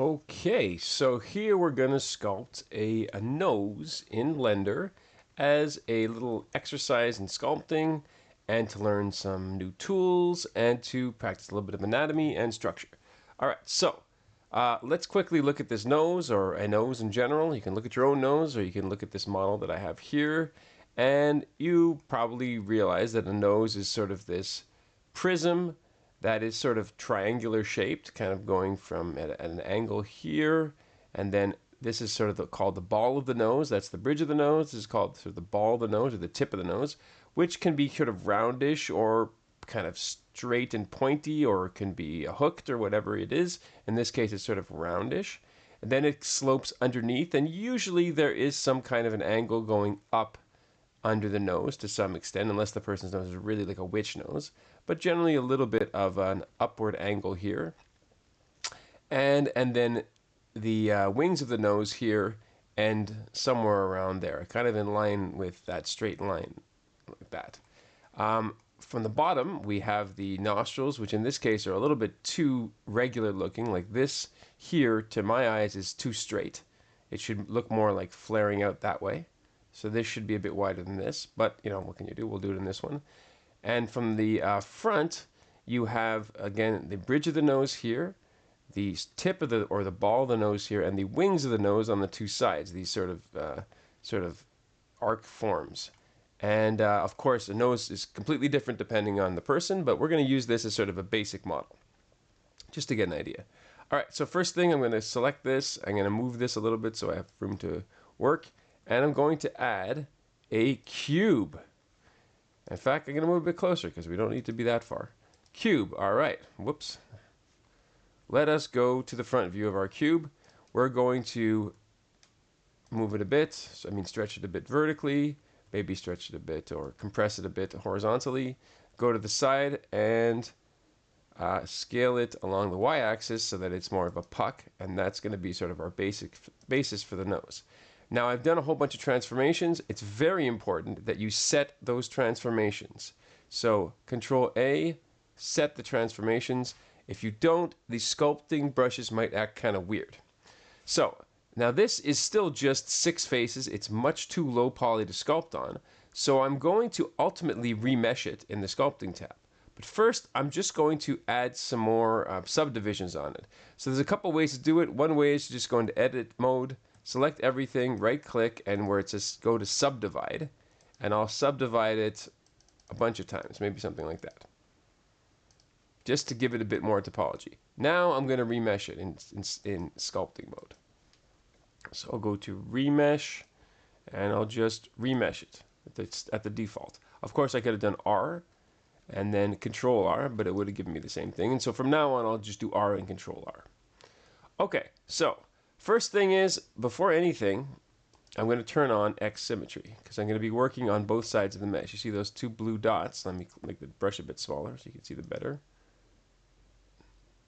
Okay, so here we're going to sculpt a nose in Blender as a little exercise in sculpting and to learn some new tools and to practice a little bit of anatomy and structure. All right, so let's quickly look at this nose, or a nose in general. You can look at your own nose, or you can look at this model that I have here, and you probably realize that a nose is sort of this prism that is sort of triangular shaped, kind of going from at an angle here, and then this is sort of called the ball of the nose. That's the bridge of the nose. This is called sort of the ball of the nose, or the tip of the nose, which can be sort of roundish or kind of straight and pointy, or it can be hooked, or whatever it is. In this case, it's sort of roundish. And then it slopes underneath, and usually there is some kind of an angle going up under the nose to some extent, unless the person's nose is really like a witch nose, but generally a little bit of an upward angle here. And then the wings of the nose here end somewhere around there, kind of in line with that straight line, like that. From the bottom, we have the nostrils, which in this case are a little bit too regular looking. Like this here, to my eyes, is too straight. It should look more like flaring out that way. So this should be a bit wider than this, but you know, what can you do? We'll do it in this one. And from the front, you have, again, the bridge of the nose here, the tip of the, or the ball of the nose here, and the wings of the nose on the two sides, these sort of arc forms. And of course, the nose is completely different depending on the person, but we're going to use this as sort of a basic model, just to get an idea. All right, so first thing, I'm going to select this. I'm going to move this a little bit so I have room to work. And I'm going to add a cube. In fact, I'm going to move a bit closer because we don't need to be that far. Cube, all right, whoops. Let us go to the front view of our cube. We're going to move it a bit, so I mean stretch it a bit vertically, maybe stretch it a bit or compress it a bit horizontally. Go to the side and scale it along the y-axis so that it's more of a puck, and that's going to be sort of our basis for the nose. Now, I've done a whole bunch of transformations. It's very important that you set those transformations. So Control A, set the transformations. If you don't, the sculpting brushes might act kind of weird. So now this is still just 6 faces. It's much too low poly to sculpt on. So I'm going to ultimately remesh it in the sculpting tab. But first, I'm just going to add some more subdivisions on it. So there's a couple ways to do it. One way is to just go into edit mode, select everything, right click, and where it says go to subdivide, and I'll subdivide it a bunch of times, maybe something like that, just to give it a bit more topology. Now I'm going to remesh it in sculpting mode. So I'll go to remesh, and I'll just remesh it at the default. Of course, I could have done R and then Control R, but it would have given me the same thing. And so from now on, I'll just do R and Control R. Okay, so first thing is, before anything, I'm going to turn on X symmetry because I'm going to be working on both sides of the mesh. You see those 2 blue dots? Let me make the brush a bit smaller so you can see the better.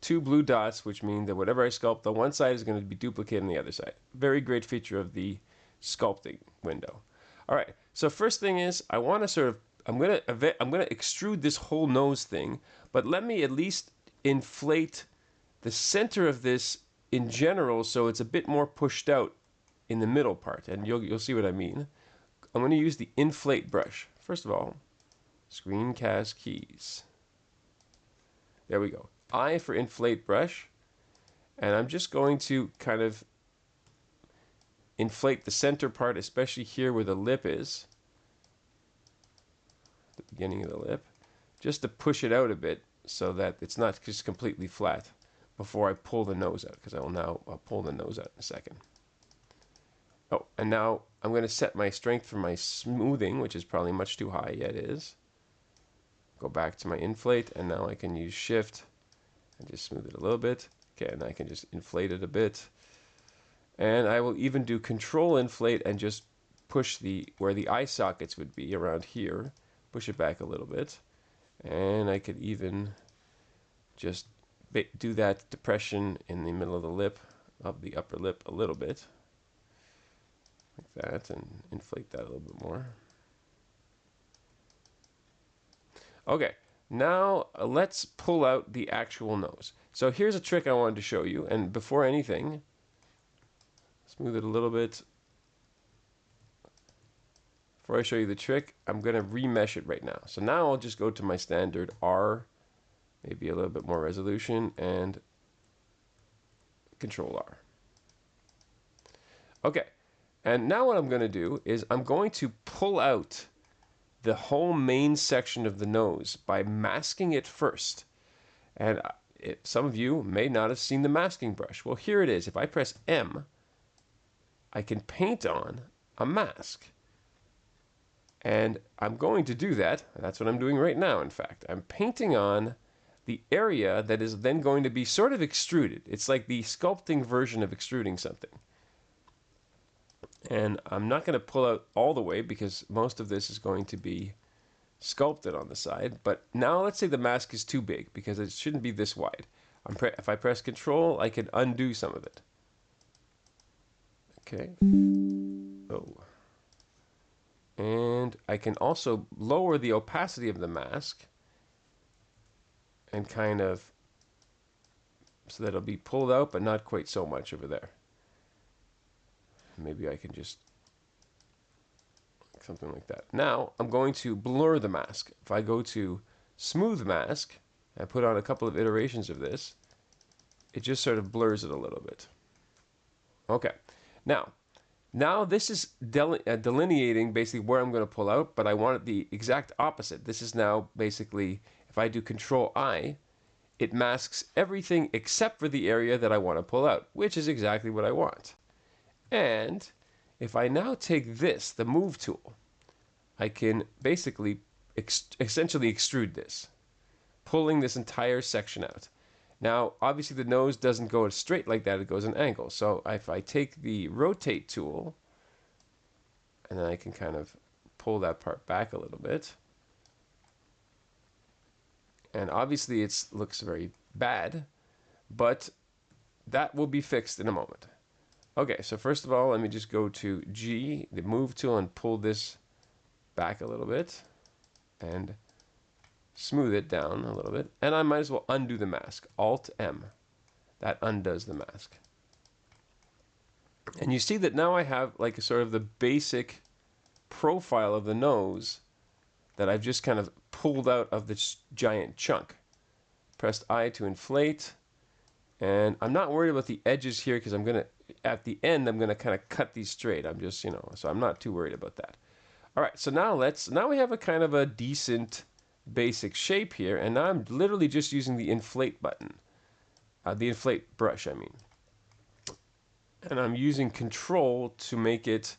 2 blue dots, which mean that whatever I sculpt on one side is going to be duplicated on the other side. Very great feature of the sculpting window. All right, so first thing is, I want to sort of, I'm going to extrude this whole nose thing, but let me at least inflate the center of this in general, so it's a bit more pushed out in the middle part, and you'll see what I mean. I'm going to use the inflate brush. First of all, screencast keys. There we go. I for inflate brush, and I'm just going to kind of inflate the center part, especially here where the lip is, the beginning of the lip, just to push it out a bit so that it's not just completely flat before I pull the nose out, because I'll pull the nose out in a second. Oh, and now I'm going to set my strength for my smoothing, which is probably much too high. Yeah, it is. Go back to my inflate, and now I can use shift and just smooth it a little bit. Okay, and I can just inflate it a bit. And I will even do control inflate and just push where the eye sockets would be around here, push it back a little bit. And I could even just do that depression in the middle of the lip, of the upper lip a little bit, like that, and inflate that a little bit more. Okay, now let's pull out the actual nose. So here's a trick I wanted to show you, and before anything, smooth it a little bit. Before I show you the trick, I'm going to remesh it right now. So now I'll just go to my standard R, maybe a little bit more resolution, and Control R. Okay, and now what I'm going to do is I'm going to pull out the whole main section of the nose by masking it first. And some of you may not have seen the masking brush. Well, here it is. If I press M, I can paint on a mask. And I'm going to do that. That's what I'm doing right now, in fact. I'm painting on the area that is then going to be sort of extruded. It's like the sculpting version of extruding something. And I'm not going to pull out all the way because most of this is going to be sculpted on the side. But now let's say the mask is too big because it shouldn't be this wide. If I press Control, I can undo some of it. Okay. Oh. And I can also lower the opacity of the mask and kind of so that it'll be pulled out but not quite so much over there. Maybe I can just something like that. Now I'm going to blur the mask. If I go to smooth mask and put on a couple of iterations of this, it just sort of blurs it a little bit. Okay. Now this is delineating basically where I'm going to pull out, but I want it the exact opposite. This is now basically, if I do Control I, it masks everything except for the area that I want to pull out, which is exactly what I want. And if I now take this, the Move tool, I can basically essentially extrude this, pulling this entire section out. Now, obviously the nose doesn't go straight like that, it goes an angle. So if I take the Rotate tool, and then I can kind of pull that part back a little bit. And obviously it looks very bad, but that will be fixed in a moment. Okay, so first of all, let me just go to G, the Move tool, and pull this back a little bit. And smooth it down a little bit, and I might as well undo the mask. Alt M. That undoes the mask. And you see that now I have like a sort of the basic profile of the nose that I've just kind of pulled out of this giant chunk. Pressed I to inflate, and I'm not worried about the edges here because I'm gonna, at the end, I'm gonna kind of cut these straight. I'm just, so I'm not too worried about that. All right, so now we have a kind of a decent basic shape here, and now I'm literally just using the inflate button, the inflate brush, I mean, and I'm using Control to make it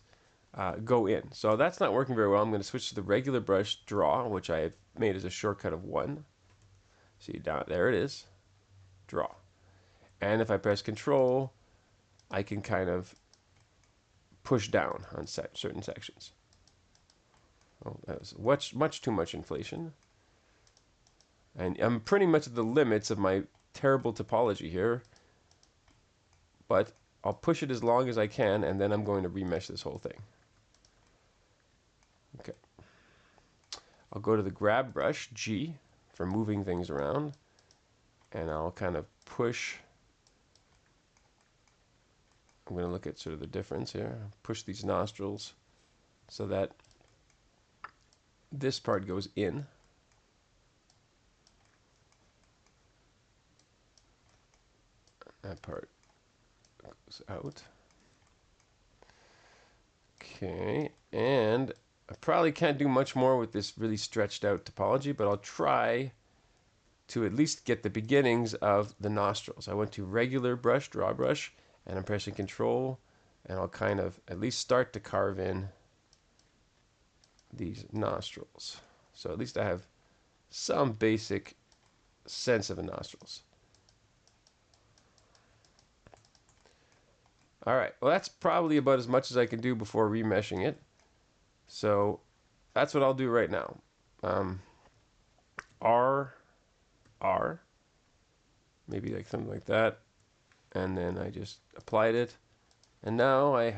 go in. So that's not working very well. I'm going to switch to the regular brush Draw, which I have made as a shortcut of 1. See down there it is, Draw, and if I press Control, I can kind of push down on certain sections. Oh, that was much too much inflation. And I'm pretty much at the limits of my terrible topology here. But I'll push it as long as I can, and then I'm going to remesh this whole thing. Okay. I'll go to the grab brush, G, for moving things around. And I'll kind of push. I'm going to look at sort of the difference here. Push these nostrils so that this part goes in. That part goes out. Okay, and I probably can't do much more with this really stretched out topology, but I'll try to at least get the beginnings of the nostrils. I went to regular brush, draw brush, and I'm pressing Control, and I'll kind of at least start to carve in these nostrils. So at least I have some basic sense of the nostrils. All right, well, that's probably about as much as I can do before remeshing it. So that's what I'll do right now. R, maybe like something like that. And then I just applied it. And now my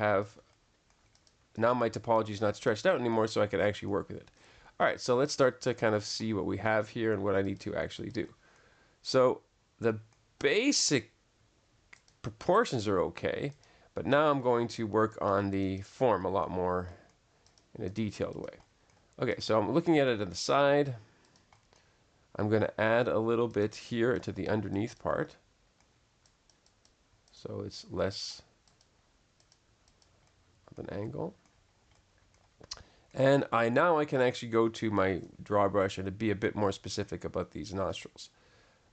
topology is not stretched out anymore, so I can actually work with it. All right, so let's start to kind of see what we have here and what I need to actually do. So the basic proportions are okay, but now I'm going to work on the form a lot more in a detailed way. Okay, so I'm looking at it on the side. I'm going to add a little bit here to the underneath part, so it's less of an angle. And now I can actually go to my draw brush and be a bit more specific about these nostrils.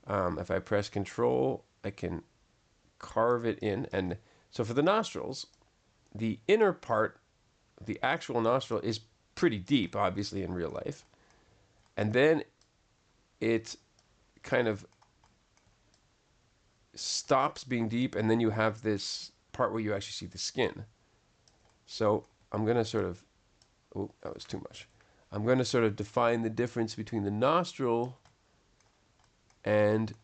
If I press Control, I can carve it in. And so for the nostrils, the inner part, the actual nostril, is pretty deep, obviously, in real life. And then it kind of stops being deep, and then you have this part where you actually see the skin. So I'm going to sort of, oh, that was too much. I'm going to sort of define the difference between the nostril and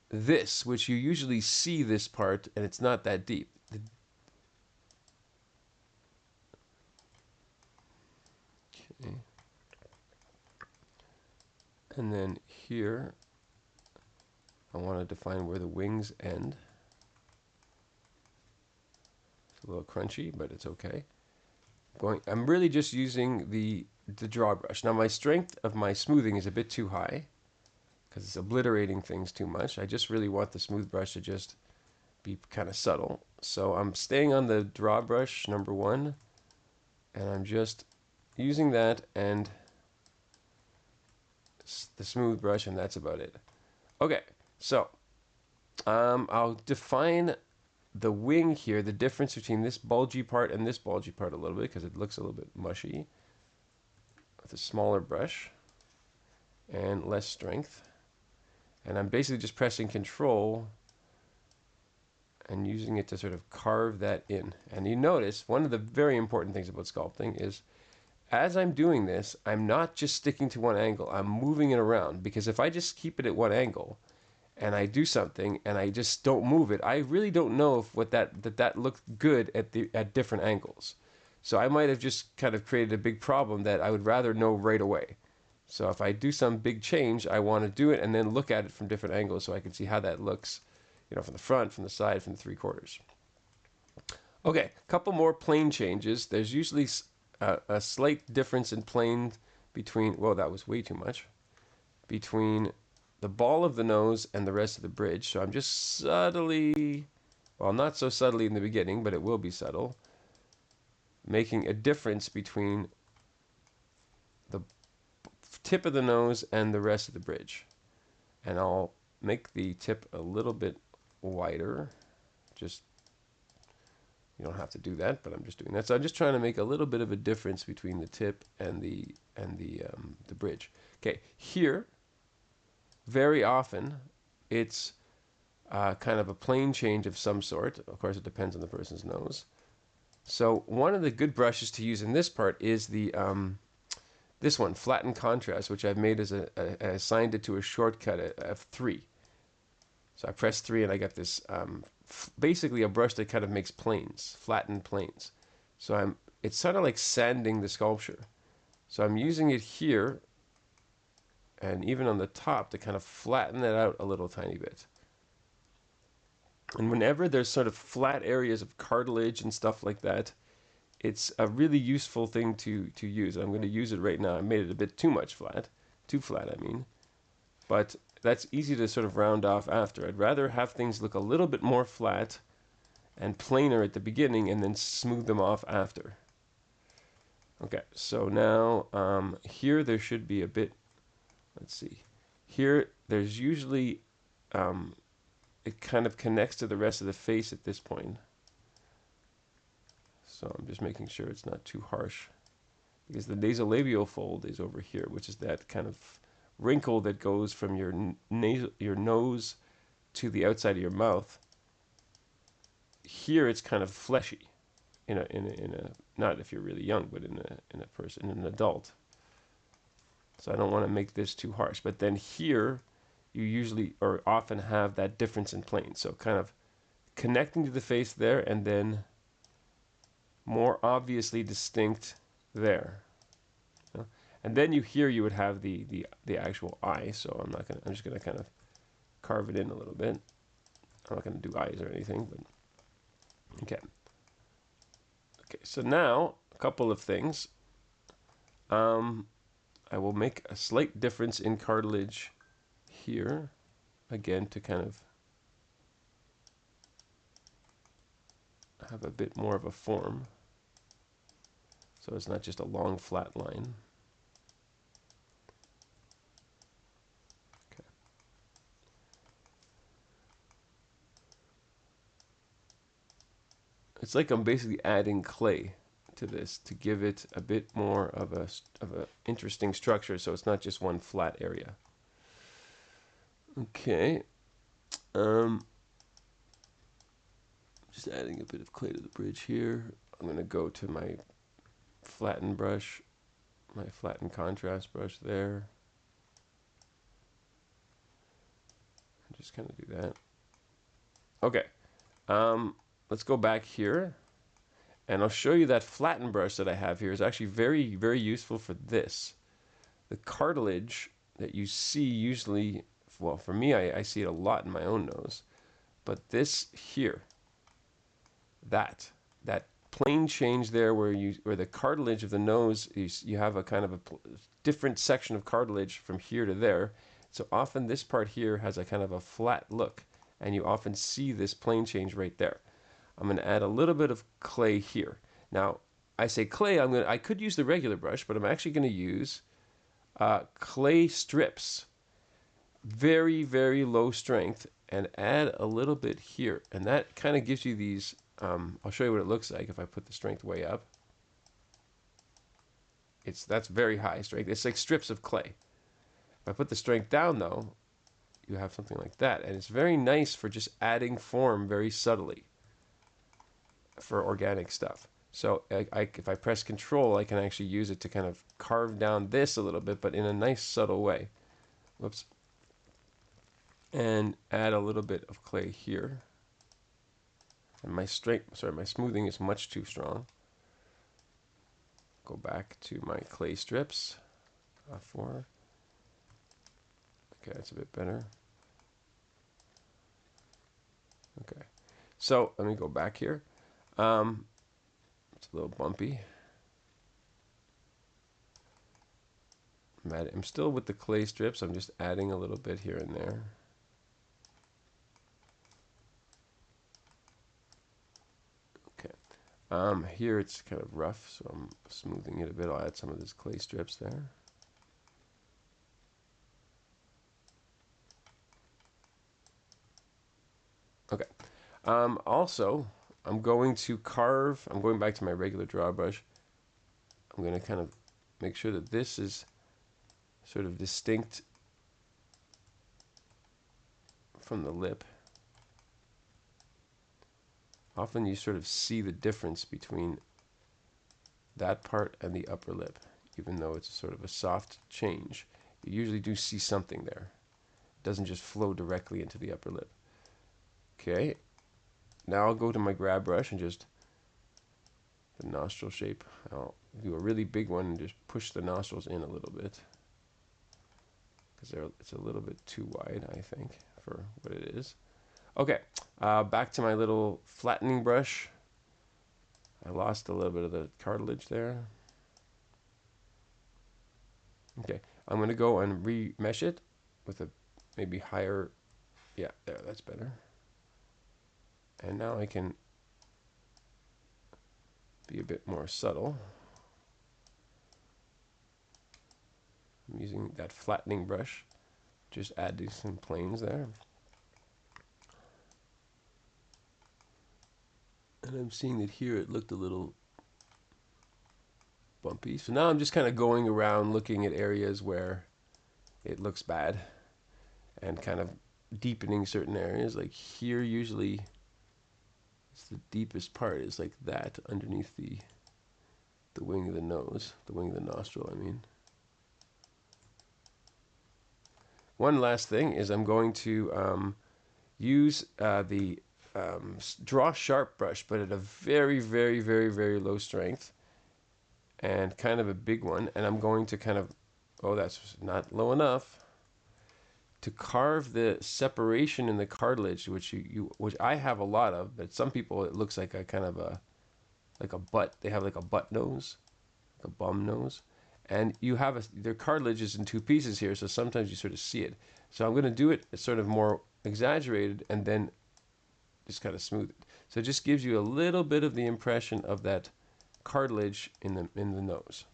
this, which you usually see this part, and it's not that deep. Okay. And then here, I want to define where the wings end. It's a little crunchy, but it's okay. I'm really just using the draw brush. Now my strength of my smoothing is a bit too high because it's obliterating things too much. I just really want the smooth brush to just be kind of subtle. So I'm staying on the draw brush number 1, and I'm just using that and the smooth brush, and that's about it. Okay, so I'll define the wing here, the difference between this bulgy part and this bulgy part a little bit, because it looks a little bit mushy, with a smaller brush and less strength. And I'm basically just pressing Control and using it to sort of carve that in. And you notice one of the very important things about sculpting is as I'm doing this, I'm not just sticking to one angle, I'm moving it around, because if I just keep it at one angle and I do something and I just don't move it, I really don't know if that looked good at different angles. So I might have just kind of created a big problem that I would rather know right away. So if I do some big change, I want to do it and then look at it from different angles so I can see how that looks, you know, from the front, from the side, from the 3/4. Okay, a couple more plane changes. There's usually a slight difference in plane between, whoa, that was way too much, between the ball of the nose and the rest of the bridge. So I'm just subtly, well, not so subtly in the beginning, but it will be subtle, making a difference between the tip of the nose and the rest of the bridge. And I'll make the tip a little bit wider. Just, you don't have to do that, but I'm just doing that. So I'm just trying to make a little bit of a difference between the tip and the bridge. Okay, here, very often, it's kind of a plane change of some sort. Of course, it depends on the person's nose. So one of the good brushes to use in this part is the this one, Flatten Contrast, which I've made as I assigned it to a shortcut of 3. So I press 3 and I got this basically a brush that kind of makes planes, flattened planes. So it's sort of like sanding the sculpture. So I'm using it here and even on the top to kind of flatten it out a little tiny bit. And whenever there's sort of flat areas of cartilage and stuff like that, it's a really useful thing to use. I'm going to use it right now. I made it a bit too flat, I mean. But that's easy to sort of round off after. I'd rather have things look a little bit more flat and plainer at the beginning and then smooth them off after. Okay, so now here there should be a bit, let's see. Here there's usually, it kind of connects to the rest of the face at this point. So I'm just making sure it's not too harsh, because the nasolabial fold is over here, which is that kind of wrinkle that goes from your nose to the outside of your mouth. Here it's kind of fleshy, in a not if you're really young, but in an adult. So I don't want to make this too harsh. But then here, you usually or often have that difference in plane. So kind of connecting to the face there, and then more obviously distinct there. And then you would have the actual eye. So I'm just gonna kind of carve it in a little bit. I'm not gonna do eyes or anything, but okay. Okay, so now a couple of things. I will make a slight difference in cartilage here, again, to kind of have a bit more of a form. So it's not just a long flat line. Okay. It's like I'm basically adding clay to this to give it a bit more of a interesting structure, so it's not just one flat area. Okay. Just adding a bit of clay to the bridge here. I'm going to go to my flatten brush, my flatten contrast brush there. Just kind of do that. Okay. Let's go back here, and I'll show you that flatten brush that I have here is actually very, very useful for this. The cartilage that you see usually, well, for me, I see it a lot in my own nose, but this here, that plane change there where the cartilage of the nose you have a kind of a different section of cartilage from here to there. So often this part here has a kind of a flat look, and you often see this plane change right there. I'm going to add a little bit of clay here. Now, I say clay, I could use the regular brush, but I'm actually going to use clay strips, very, very low strength, and add a little bit here. And that kind of gives you these, I'll show you what it looks like if I put the strength way up. That's very high strength. It's like strips of clay. If I put the strength down though, you have something like that. And it's very nice for just adding form very subtly for organic stuff. So if I press Control, I can actually use it to kind of carve down this a little bit, but in a nice subtle way. Whoops. And add a little bit of clay here. And my smoothing is much too strong. Go back to my clay strips. F4. Okay, that's a bit better. Okay. So let me go back here. It's a little bumpy. I'm still with the clay strips. I'm just adding a little bit here and there. Okay. Here it's kind of rough, so I'm smoothing it a bit. I'll add some of these clay strips there. Okay. Also, I'm going back to my regular draw brush. I'm going to kind of make sure that this is sort of distinct from the lip. Often you sort of see the difference between that part and the upper lip, even though it's sort of a soft change. You usually do see something there. It doesn't just flow directly into the upper lip. Okay, now I'll go to my grab brush and just the nostril shape. I'll do a really big one and just push the nostrils in a little bit, because it's a little bit too wide, I think, for what it is. Okay, back to my little flattening brush. I lost a little bit of the cartilage there. Okay, I'm going to go and remesh it with a maybe higher, yeah, there, that's better. And now I can be a bit more subtle. I'm using that flattening brush, just adding some planes there. And I'm seeing that here it looked a little bumpy. So now I'm just kind of going around looking at areas where it looks bad and kind of deepening certain areas. Like here usually it's the deepest part is like that underneath the wing of the nose, the wing of the nostril, I mean. One last thing is I'm going to use the draw sharp brush, but at a very, very, very, very low strength. and kind of a big one, and I'm going to kind of, oh, that's not low enough, to carve the separation in the cartilage, which I have a lot of, but some people it looks like a kind of a like a butt. They have like a butt nose, like a bum nose, and you have their cartilage is in two pieces here, so sometimes you sort of see it. So I'm going to do it sort of more exaggerated, and then just kind of smooth it. So it just gives you a little bit of the impression of that cartilage in the nose.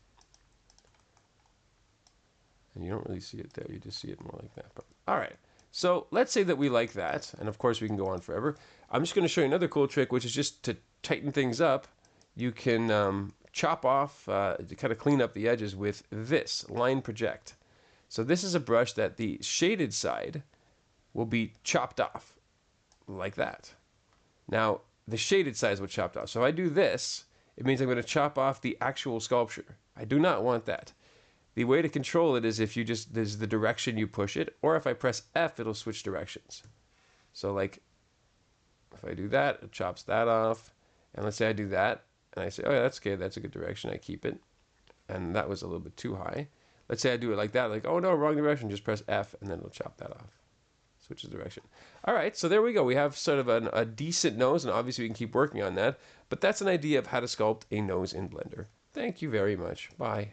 And you don't really see it there. You just see it more like that. But, all right. So let's say that we like that. And of course, we can go on forever. I'm just going to show you another cool trick, which is just to tighten things up. You can chop off, to kind of clean up the edges with this line project. So this is a brush that the shaded side will be chopped off like that. Now, the shaded side is what's chopped off. So if I do this, it means I'm going to chop off the actual sculpture. I do not want that. The way to control it is if you just, there's the direction you push it, or if I press F, it'll switch directions. So like, if I do that, it chops that off. And let's say I do that, and I say, oh yeah, that's okay, that's a good direction, I keep it. And that was a little bit too high. Let's say I do it like that, like, oh no, wrong direction, just press F, and then it'll chop that off. Switches direction. All right, so there we go. We have sort of a decent nose, and obviously we can keep working on that. But that's an idea of how to sculpt a nose in Blender. Thank you very much. Bye.